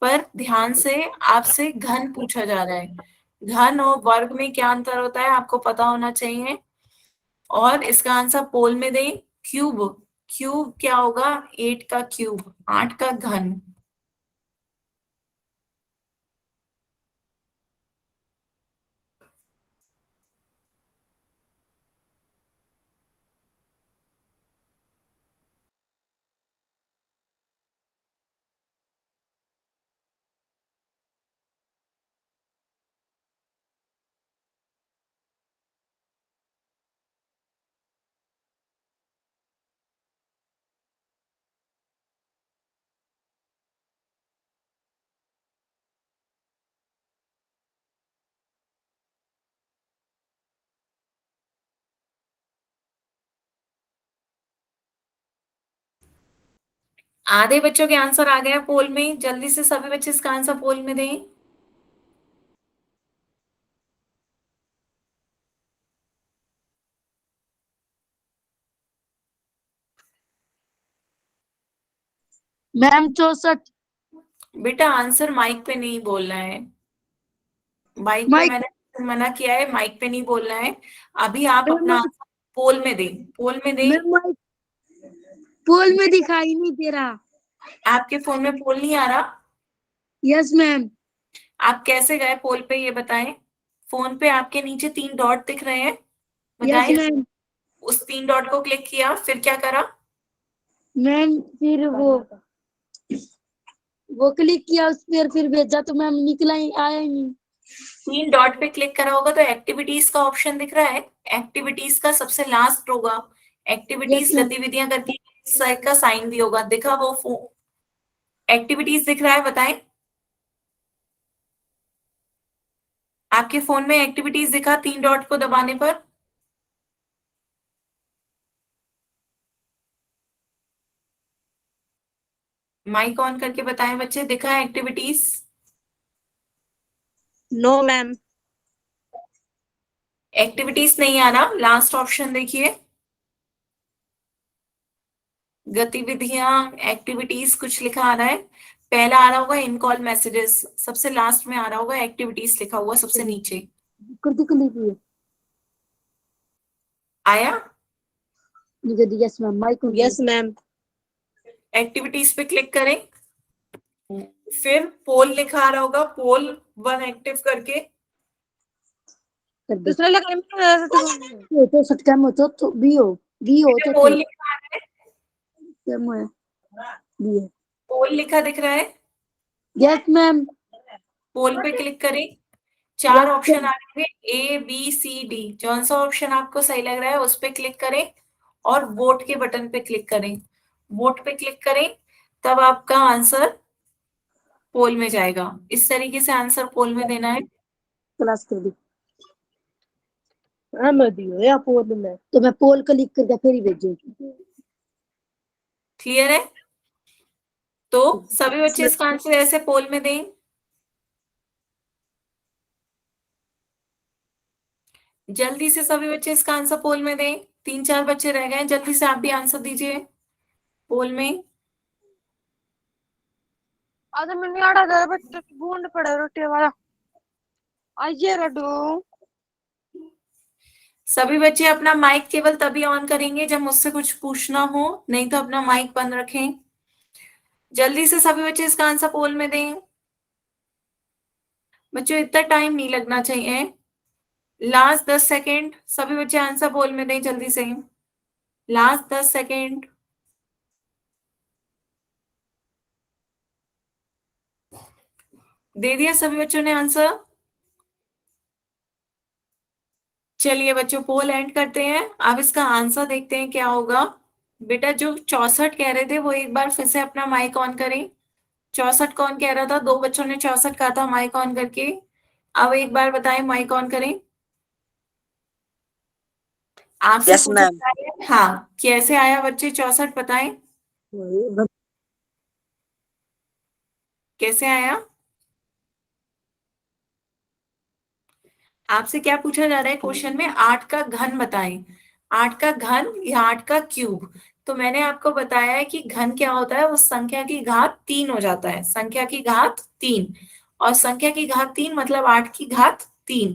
पर ध्यान से आपसे घन पूछा जा रहा है। घन और वर्ग में क्या अंतर होता है आपको पता होना चाहिए। और इसका आंसर पोल में दें। क्यूब। क्यूब क्या होगा? 8 का क्यूब, 8 का घन। आधे बच्चों के आंसर आ गया पोल में, जल्दी से सभी बच्चे इसका आंसर पोल में दें। मैम 64। बेटा आंसर माइक पे नहीं बोलना है। माइक पे माइक मैंने मना किया है, माइक पे नहीं बोलना है। अभी आप मैम अपना आंसर पोल में दें, पोल में दें। मैम माइक पोल में दिखाई नहीं दे रहा। आपके फोन में पोल नहीं आ रहा? Yes ma'am. आप कैसे गए पोल पे ये बताएं। फोन पे आपके नीचे 3 डॉट दिख रहे हैं, यस बताएं। मैम। उस 3 डॉट को क्लिक किया, फिर क्या करा? मैम फिर वो क्लिक किया उस पर, फिर भेजा तो मैम निकला ही, आया ही नहीं। 3 डॉट पे क्लिक करा होगा तो एक्टिविटीज का ऑप्शन दिख रहा है। एक्टिविटीज का सबसे लास्ट होगा, यस एक्टिविटीज मैम। गतिविधियां करके का साइन भी होगा, दिखा वो एक्टिविटीज दिख रहा है, बताएं। आपके फोन में एक्टिविटीज दिखा 3 डॉट को दबाने पर? माइक ऑन करके बताएं बच्चे, दिखा है एक्टिविटीज? No ma'am. एक्टिविटीज नहीं आ रहा, लास्ट ऑप्शन देखिए, गतिविधियां एक्टिविटीज कुछ लिखा आ रहा है। पहला आ रहा होगा इन कॉल मैसेजेस, सबसे लास्ट में आ रहा होगा एक्टिविटीज लिखा हुआ सबसे नीचे। करती क्लिक हुई आया? Yes ma'am. Mike yes ma'am. Activities पे क्लिक करें, फिर पोल लिखा आ रहा होगा, पोल 1 एक्टिव करके। कर दे। दूसरा लगा तो सटका में तो बी हो तो पोल लिखा आ रहा है, क्या मैं बी है। पोल लिखा दिख रहा है, यस मैम। पोल पे क्लिक करें। 4 यस ऑप्शन आ रहे हैं, A B C D, जौन सा ऑप्शन आपको सही लग रहा है उस पे क्लिक करें और वोट के बटन पे क्लिक करें। वोट पे क्लिक करें, तब आपका आंसर पोल में जाएगा। इस तरीके से आंसर पोल में देना है। क्लास कर दी। अहमद ही हो या पोल में, तो मैं पोल क्लिक करके फिर ही भेजूंगी। क्लियर है? तो सभी बच्चे इसका आंसर ऐसे पोल में दें। जल्दी से सभी बच्चे इसका आंसर पोल में दें। 3-4 बच्चे रह गए, जल्दी से आप भी आंसर दीजिए पोल में। आज मैंने आड़ा दे बच्चे बूंद पड़े रोटी वाला आइए रडू। सभी बच्चे अपना माइक केवल तभी ऑन करेंगे जब मुझसे कुछ पूछना हो, नहीं तो अपना माइक बंद रखें। जल्दी से सभी बच्चे इसका आंसर पोल में दें। बच्चों इतना टाइम नहीं लगना चाहिए। लास्ट 10 सेकेंड, सभी बच्चे आंसर पोल में दें जल्दी से। Last 10 second. दे दिया सभी बच्चों ने आंसर? चलिए बच्चों पोल एंड करते हैं। अब इसका आंसर देखते हैं क्या होगा। बेटा जो 64 कह रहे थे वो एक बार फिर से अपना माइक ऑन करें। 64 कौन कह रहा था? 2 बच्चों ने 64 कहा था माइक ऑन करके। अब एक बार बताएं, माइक ऑन करें। आपसे यस पूछा मैम। जा रहा है, हाँ कैसे आया बच्चे 64 बताएं, कैसे आया? आपसे क्या पूछा जा रहा है क्वेश्चन में? 8 का घन बताएं। 8 का घन या 8 का क्यूब। तो मैंने आपको बताया है कि घन क्या होता है, उस संख्या की घात 3 हो जाता है, संख्या की घात 3। और संख्या की घात 3 मतलब 8 की घात 3।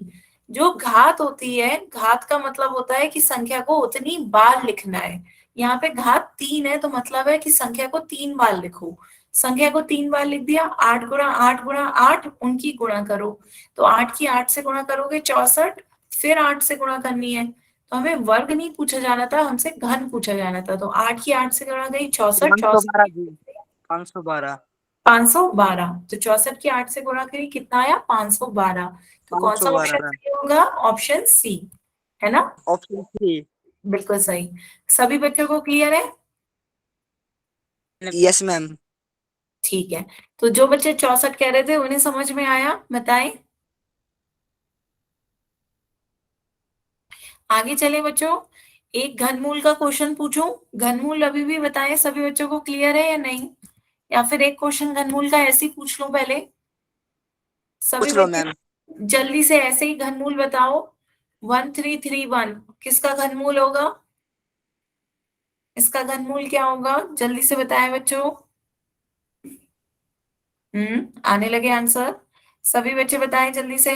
जो घात होती है, घात का मतलब होता है कि संख्या को उतनी बार लिखना है। यहाँ पे घात 3 है तो मतलब है कि संख्या को 3 बार लिखो। संख्या को 3 बार लिख दिया, 8 गुणा 8 उनकी गुणा करो। तो 8 की 8 से गुणा करोगे 64, फिर 8 से गुणा करनी है। तो हमें वर्ग नहीं पूछा जाना था, हमसे घन पूछा जाना था। तो 8 की 8 से गुणा गई 64, 512 64 जी। 512। 512। तो 64 की 8 से गुणा करी, कितना आया? 512। तो कौन सा 512 ऑप्शन मैम। सही होगा? ऑप्शन सी, है ना? Option C. बिल्कुल सही। सभी बच्चों को क्लियर है? Yes ma'am. ठीक है। तो जो बच्चे 64 कह रहे थे उन्हें समझ में आया, बताएं। आगे चले बच्चों। एक घनमूल का क्वेश्चन पूछूं। घनमूल अभी भी बताएं सभी बच्चों को क्लियर है या नहीं? या फिर एक क्वेश्चन घनमूल का ऐसे ही पूछ लूं पहले। सभी पूछ लो बच्चे मैम। जल्दी से ऐसे ही घनमूल बताओ। 1331 किसका घनमूल होगा? इसका घनमूल क्या होगा? जल्दी से बताएं बच्चों। आने लगे आंसर। सभी बच्चे बताएं जल्दी से।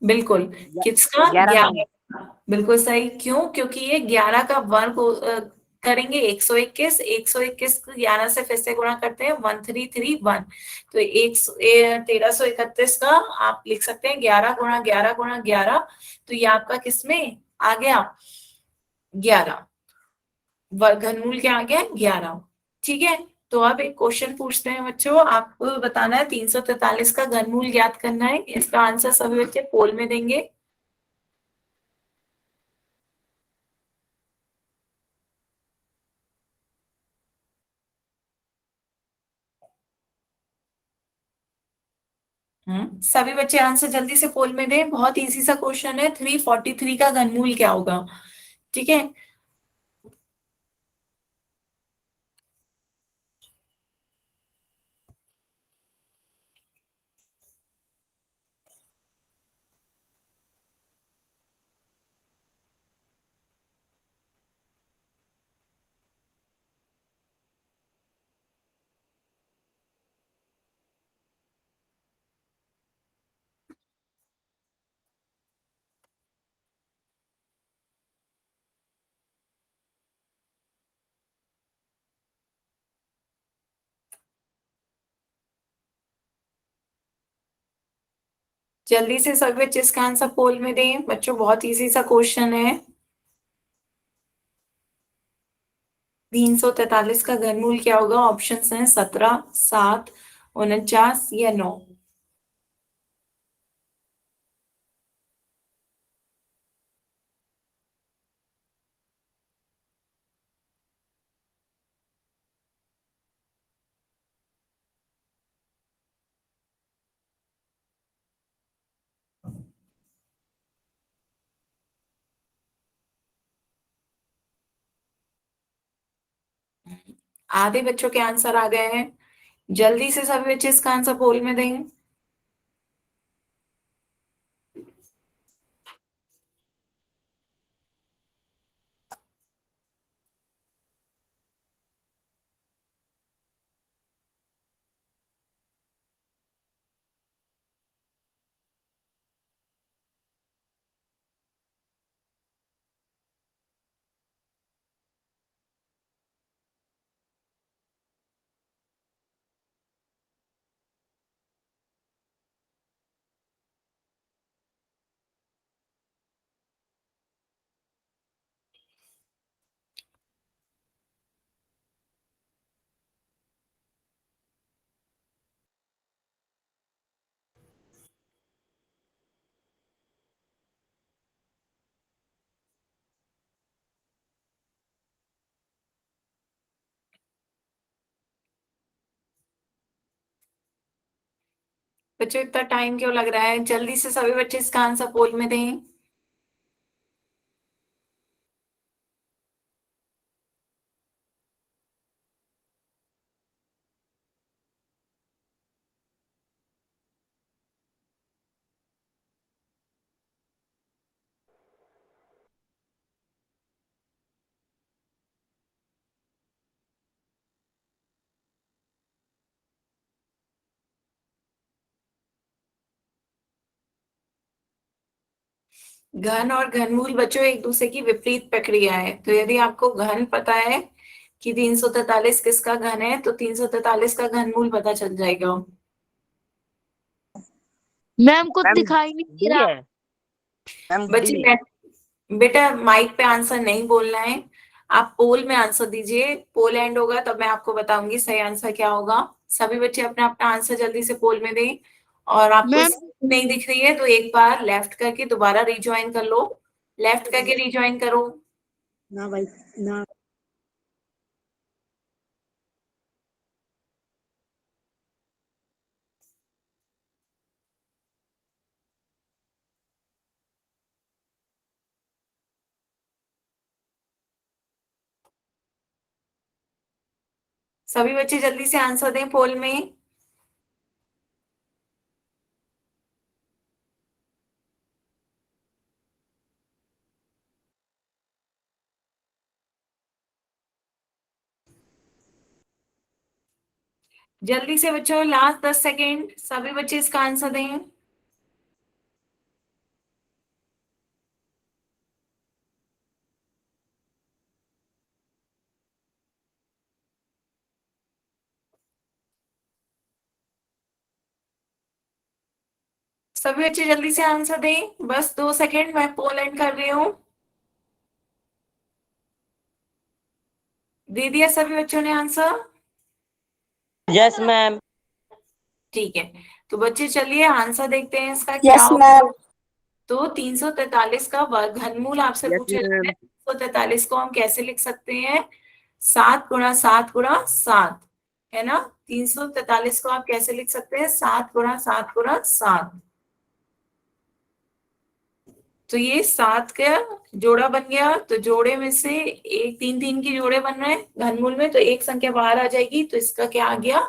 बिल्कुल। किसका? 11 मैम। 11। बिल्कुल सही। क्यों? क्योंकि ये 11 का वर्ग करेंगे 121, 121 को 11 से फिर से गुणा करते हैं 1331। तो 1331 का आप लिख सकते हैं 11 गुणा 11 गुणा 11। तो ये आपका किसमें आ गया? 11। घनमूल क्या आ गया? 11। ठीक है। तो अब एक क्वेश्चन पूछते हैं बच्चों, आपको बताना है 343 का घनमूल ज्ञात करना है। इसका आंसर सभी बच्चे पोल में देंगे। सभी बच्चे आंसर जल्दी से पोल में दें। बहुत इजी सा क्वेश्चन है। 343 का घनमूल क्या होगा? ठीक है। जल्दी से सभी बच्चे इसका आंसर पोल में दें बच्चों, बहुत इजी सा क्वेश्चन है। 343 का घनमूल क्या होगा? ऑप्शन है 17, 7, 49 या 9। आधे बच्चों के आंसर आ गए हैं। जल्दी से सभी बच्चे इसका आंसर पोल में देंगे। बच्चों इतना टाइम क्यों लग रहा है? जल्दी से सभी बच्चे इसका आंसर पोल में दें। घन और घनमूल बच्चों एक दूसरे की विपरीत प्रक्रिया है। तो यदि आपको घन पता है कि 343 किसका घन है, तो 343 का घनमूल पता चल जाएगा। मैम कुछ मैम दिखाई नहीं दे डी रहा। है मैम बच्चे डी। बेटा माइक पे आंसर नहीं बोलना है, आप पोल में आंसर दीजिए। पोल एंड होगा तब मैं आपको बताऊंगी सही आंसर क्या होगा। सभी बच्चे अपना अपना आंसर जल्दी से पोल में दें। और आपको मैम स्क्रीन नहीं दिख रही है तो एक बार लेफ्ट करके दोबारा रिज्वाइन कर लो। लेफ्ट करके रिज्वाइन करो। ना भाई ना। सभी बच्चे जल्दी से आंसर दें पोल में। जल्दी से बच्चों, लास्ट 10 सेकेंड, सभी बच्चे इसका आंसर दें। सभी बच्चे जल्दी से आंसर दें, बस 2 सेकेंड, मैं पोल एंड कर रही हूँ। दे दिया सभी बच्चों ने आंसर? Yes ma'am. ठीक है, तो बच्चे चलिए आंसर देखते हैं इसका क्या यस होगा। मैम। तो 343 का वर्ग घनमूल आपसे यस पूछा जाता मैम। है। 343 को हम कैसे लिख सकते हैं? 7 × 7 × 7, है ना। 343 को आप कैसे लिख सकते हैं? 7 × 7 × 7। तो ये 7 का जोड़ा बन गया, तो जोड़े में से एक 3 3 के जोड़े बन रहे हैं घनमूल में, तो एक संख्या बाहर आ जाएगी, तो इसका क्या आ गया?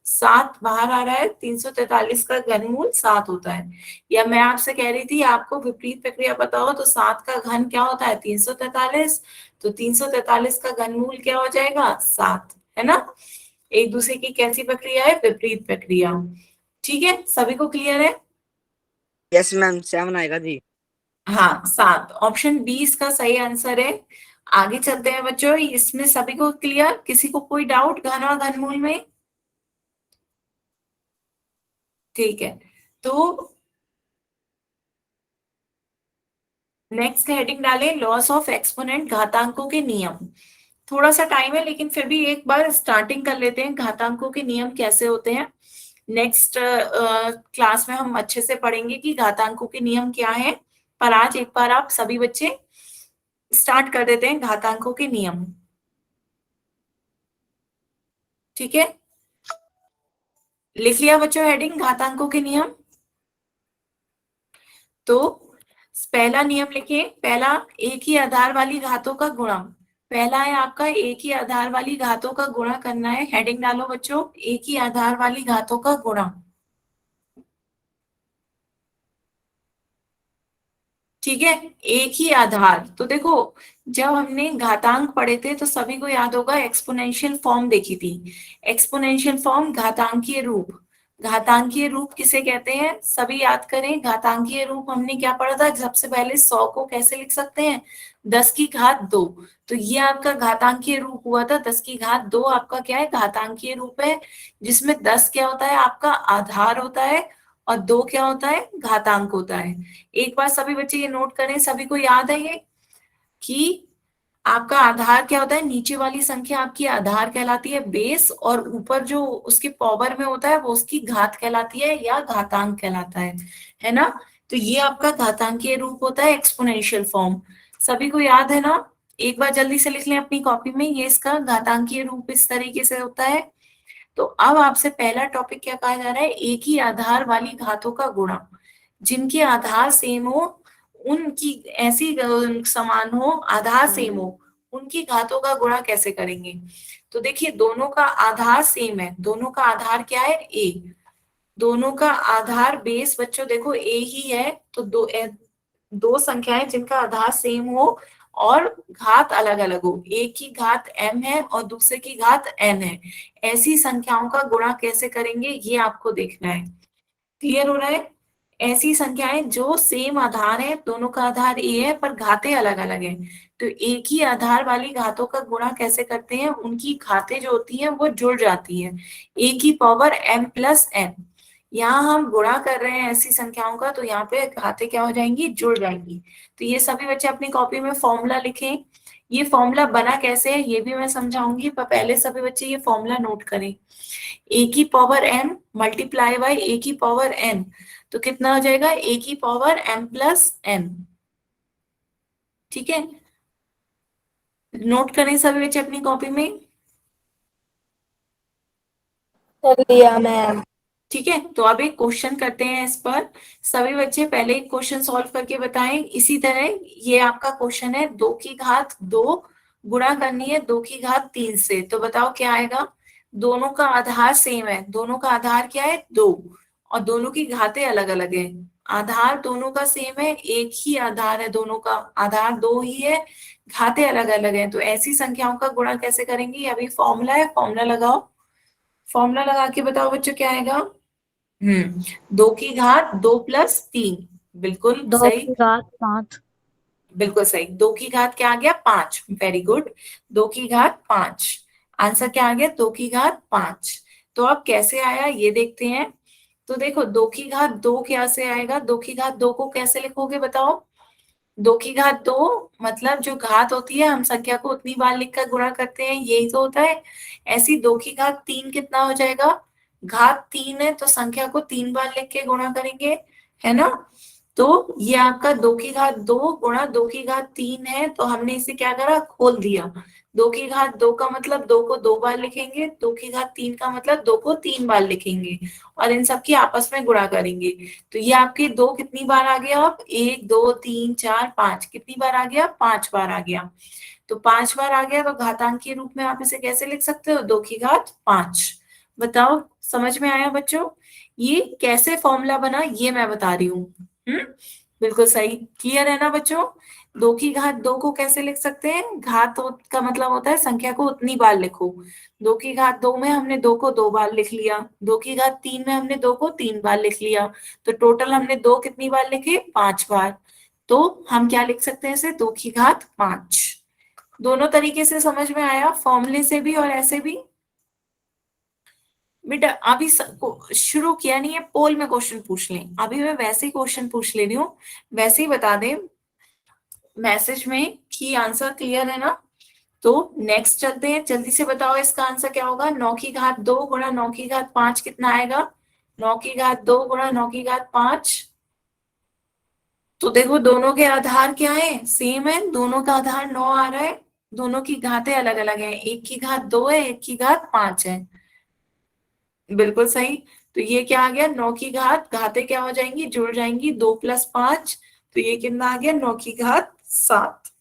7 बाहर आ रहा है। 343 का घनमूल 7 होता है। या मैं आपसे कह रही थी आपको विपरीत प्रक्रिया पता हो तो 7 का घन क्या होता है? 343। तो 343 का घनमूल क्या हो जाएगा? 7, है ना। एक दूसरे की कैसी प्रक्रिया है? विपरीत प्रक्रिया। ठीक है, सभी को क्लियर है? यस मैम 7 आएगा जी। हाँ, 7 ऑप्शन बी इसका सही आंसर है। आगे चलते हैं बच्चों, इसमें सभी को क्लियर? किसी को कोई डाउट घन और घनमूल में? ठीक है, तो नेक्स्ट हेडिंग डालें, लॉस ऑफ एक्सपोनेंट, घातांकों के नियम। थोड़ा सा टाइम है लेकिन फिर भी एक बार स्टार्टिंग कर लेते हैं, घातांकों के नियम कैसे होते हैं। नेक्स्ट क्लास में हम अच्छे से पढ़ेंगे कि घातांकों के नियम क्या है। पर आज एक बार आप सभी बच्चे स्टार्ट कर देते हैं घातांकों के नियम। ठीक है, लिख लिया बच्चों हेडिंग घातांकों के नियम? तो पहला नियम लिखिए, पहला, एक ही आधार वाली घातों का गुणा। पहला है आपका एक ही आधार वाली घातों का गुणा करना है। हेडिंग डालो बच्चों, एक ही आधार वाली घातों का गुणा। ठीक है, एक ही आधार। तो देखो, जब हमने घातांक पढ़े थे तो सभी को याद होगा एक्सपोनेंशियल फॉर्म देखी थी। एक्सपोनेंशियल फॉर्म घातांकीय रूप। घातांकीय रूप किसे कहते हैं, सभी याद करें। घातांकीय रूप हमने क्या पढ़ा था, सबसे पहले 100 को कैसे लिख सकते हैं, 10⁻²। तो ये आपका घातांकीय रूप हुआ था। 10⁻² आपका क्या है, घातांकीय रूप है, जिसमें 10 क्या होता है, आपका आधार होता है, और 2 क्या होता है, घातांक होता है। एक बार सभी बच्चे ये नोट करें, सभी को याद है ये कि आपका आधार क्या होता है, नीचे वाली संख्या आपकी आधार कहलाती है बेस, और ऊपर जो उसके पावर में होता है वो उसकी घात कहलाती है या घातांक कहलाता है ना। तो ये आपका घातांकीय रूप होता है, एक्सपोनेंशियल फॉर्म। सभी को याद है ना, एक बार जल्दी से लिख लें अपनी कॉपी में, ये इसका घातांकीय रूप इस तरीके से होता है। तो अब आपसे पहला टॉपिक क्या कहा जा रहा है, एक ही आधार वाली घातों का गुणा। जिनके आधार सेम हो, उनकी ऐसी समान हो, आधार सेम हो, उनकी घातों का गुणा कैसे करेंगे। तो देखिए, दोनों का आधार सेम है, दोनों का आधार क्या है, ए। दोनों का आधार बेस बच्चों देखो ए ही है, तो दो संख्याएं जिनका आधार सेम हो और घात अलग अलग हो, एक की घात m है और दूसरे की घात n है, ऐसी संख्याओं का गुणा कैसे करेंगे ये आपको देखना है। क्लियर हो रहा है, ऐसी संख्याएं जो सेम आधार है, दोनों का आधार ए है पर घातें अलग अलग हैं, तो एक ही आधार वाली घातों का गुणा कैसे करते हैं, उनकी घातें जो होती हैं वो जुड़ जाती हैं, ए की पावर m+n। यहाँ हम गुणा कर रहे हैं ऐसी संख्याओं का, तो यहाँ पे घातें क्या हो जाएंगी, जुड़ जाएंगी। तो ये सभी बच्चे अपनी कॉपी में फॉर्मूला लिखें। ये फॉर्मूला बना कैसे है ये भी मैं समझाऊंगी, पर पहले सभी बच्चे ये फॉर्मूला नोट करें। ए की पावर m मल्टीप्लाई बाई ए की पावर n, तो कितना हो जाएगा, ए की पावर m+n। ठीक है, नोट करें सभी बच्चे अपनी कॉपी में। कर लिया मैम। ठीक है, तो अब एक क्वेश्चन करते हैं इस पर। सभी बच्चे पहले एक क्वेश्चन सॉल्व करके बताएं। इसी तरह ये आपका क्वेश्चन है, 2⁻2 गुणा करनी है 2⁻3 से, तो बताओ क्या आएगा। दोनों का आधार सेम है, दोनों का आधार क्या है, 2, और दोनों की घातें अलग अलग है। आधार दोनों का सेम है, एक ही आधार है, दोनों का आधार 2 ही है, घातें अलग अलग है, तो ऐसी संख्याओं का गुणा कैसे करेंगे। अभी फॉर्मूला है, फॉर्मूला लगाओ। फॉर्मूला लगा के बताओ बच्चों क्या आएगा। 2⁻2 + 3, बिल्कुल 2 सही, की घात 5। बिल्कुल सही। 2 की घात क्या आ गया, 5, वेरी गुड। 2 की घात 5, आंसर क्या आ गया, 2 की घात 5। तो अब कैसे आया ये देखते हैं। तो देखो, 2 की घात 2 कैसे आएगा, 2 की घात 2 को कैसे लिखोगे बताओ। 2 की घात 2 मतलब जो घात होती है हम संख्या को उतनी बार लिखकर गुणा करते हैं, यही तो होता है। ऐसी 2 की घात 3 कितना हो जाएगा, घात 3 है तो संख्या को 3 बार लिख के गुणा करेंगे, है ना। तो ये आपका 2 की घात 2 गुणा 2 की घात 3 है, तो हमने इसे क्या करा, खोल दिया। 2 की घात 2 का मतलब 2 को 2 बार लिखेंगे, 2 की घात 3 का मतलब 2 को 3 बार लिखेंगे, और इन सब की आपस में गुणा करेंगे। तो ये आपके 2 कितनी बार आ गया, अब 1 2 3 4 5 कितनी बार आ गया, 5 बार आ गया। तो 5 बार आ गया, तो घातांक के रूप में आप इसे कैसे लिख सकते हो, 2 की घात 5। बताओ, समझ में आया बच्चों, ये कैसे फॉर्मूला बना ये मैं बता रही हूँ। बिल्कुल सही, क्लियर है ना बच्चों। 2 की घात 2 को कैसे लिख सकते हैं, का मतलब होता है संख्या को उतनी बार लिखो। 2 की घात 2 में हमने 2 को 2 बार लिख लिया, 2 की घात 3 में हमने 2 को 3 बार लिख लिया, तो टोटल हमने 2 कितनी बार लिखे, 5 बार। तो हम क्या लिख सकते हैं इसे, 2 की घात 5। दोनों तरीके से समझ में आया, फॉर्मूले से भी और ऐसे भी। बेटा अभी शुरू किया नहीं है, पोल में क्वेश्चन पूछ लें। अभी मैं वैसे ही क्वेश्चन पूछ ले रही हूँ, वैसे ही बता दें मैसेज में कि आंसर क्लियर है ना। तो नेक्स्ट चलते हैं, जल्दी से बताओ इसका आंसर क्या होगा। 9 की घात 2 गुणा 9 की घात 5 कितना आएगा, 9 की घात 2 गुणा 9 की घात 5। तो देखो दोनों के आधार क्या है, सेम है, दोनों का आधार 9 आ रहा है, दोनों की घातें अलग अलग है, एक की घात 2 है, एक की घात 5 है, बिल्कुल सही। तो ये क्या आ गया, 9 की घात, घातें क्या हो जाएंगी, जुड़ जाएंगी, 2 + 5, तो ये कितना आ गया, 9 की घात 7।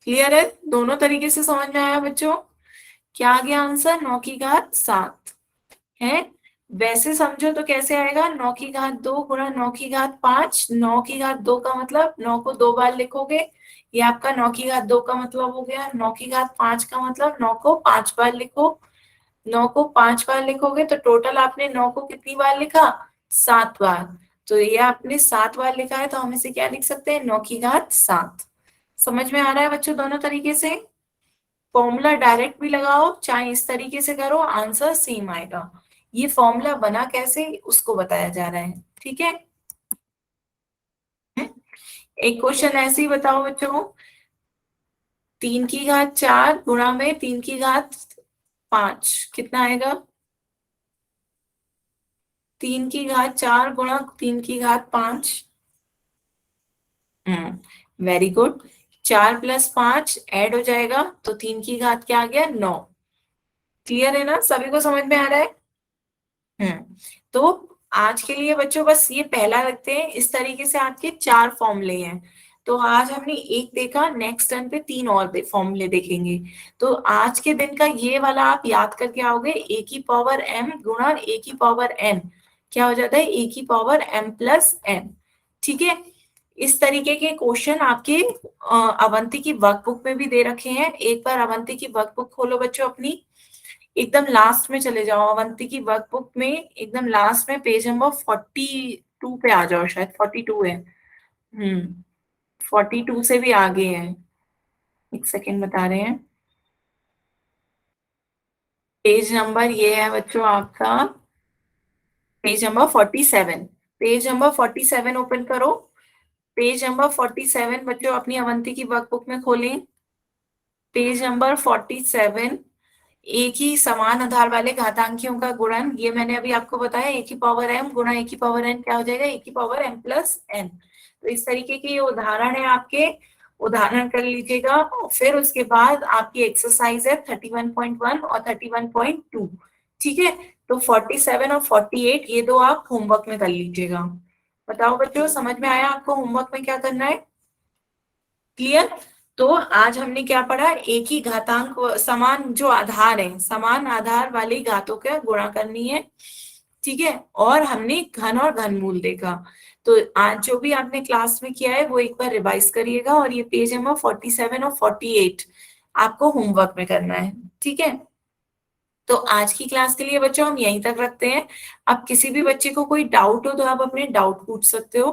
क्लियर है? दोनों तरीके से समझ में आया बच्चों? क्या आ गया आंसर? 9 की घात 7 है। वैसे समझो तो कैसे आएगा? 9 की घात 2 गुणा 9 की घात 5। 9 की घात 2 का मतलब 9 को 2 बार लिखोगे, ये आपका 9 की घात 2 का मतलब हो गया। 9 की घात 5 का मतलब 9 को 5 बार लिखो। 9 को 5 बार लिखोगे तो टोटल आपने 9 को कितनी बार लिखा? 7 बार। तो ये आपने 7 बार लिखा है, तो हम इसे क्या लिख सकते हैं? 9 की घात 7। समझ में आ रहा है बच्चों दोनों तरीके से? फॉर्मूला डायरेक्ट भी लगाओ चाहे इस तरीके से करो, आंसर सेम आएगा। ये फॉर्मूला बना कैसे उसको बताया जा रहा है, ठीक है? एक क्वेश्चन ऐसे ही बताओ बच्चों, 3 की घात 4 गुणा में 3 की घात 5 कितना आएगा? 3 की घात 4 गुणा 3 की घात 5। Very good. 4 प्लस 5 ऐड हो जाएगा तो 3 की घात क्या आ गया? 9। क्लियर है ना? सभी को समझ में आ रहा है? तो आज के लिए बच्चों बस ये पहला रखते हैं। इस तरीके से आपके 4 फॉर्मूले हैं। तो आज हमने एक देखा, नेक्स्ट टर्न पे 3 और फॉर्मूले देखेंगे। तो आज के दिन का ये वाला आप याद करके आओगे, ए की पावर m गुणा ए की पावर n क्या हो जाता है? ए की पावर m प्लस n। ठीक है? इस तरीके के क्वेश्चन आपके अवंती की वर्कबुक में भी दे रखे हैं। एक बार अवंती की वर्कबुक खोलो बच्चों अपनी, एकदम लास्ट में चले जाओ अवंती की वर्कबुक में, एकदम लास्ट में पेज नंबर 42 पे आ जाओ, शायद 42 है। 42 से भी आगे है, एक सेकेंड बता रहे हैं। पेज नंबर ये है बच्चों आपका, page number 47। Page number 47 open करो। पेज नंबर 47 बच्चों अपनी अवंती की वर्कबुक में खोलें। Page number 47। एक ही समान आधार वाले घातांकियों का गुणन, ये मैंने अभी आपको बताया, ए की पावर m गुणा ए की पावर n क्या हो जाएगा? ए की पावर m प्लस n। तो इस तरीके के ये उदाहरण है आपके, उदाहरण कर लीजिएगा। और फिर उसके बाद आपकी एक्सरसाइज है 31.1 और 31.2। ठीक है? तो 47 और 48 ये दो आप होमवर्क में कर लीजिएगा। बताओ बच्चों समझ में आया आपको होमवर्क में क्या करना है? क्लियर? तो आज हमने क्या पढ़ा? एक ही घातांक समान जो आधार है, समान आधार वाली घातों का गुणा करनी है। ठीक है? और हमने घन और घनमूल देखा। तो आज जो भी आपने क्लास में किया है वो एक बार रिवाइज करिएगा, और ये पेज नंबर 47 और 48 आपको होमवर्क में करना है। ठीक है? तो आज की क्लास के लिए बच्चों हम यहीं तक रखते हैं। अब किसी भी बच्चे को कोई डाउट हो तो आप अपने डाउट पूछ सकते हो।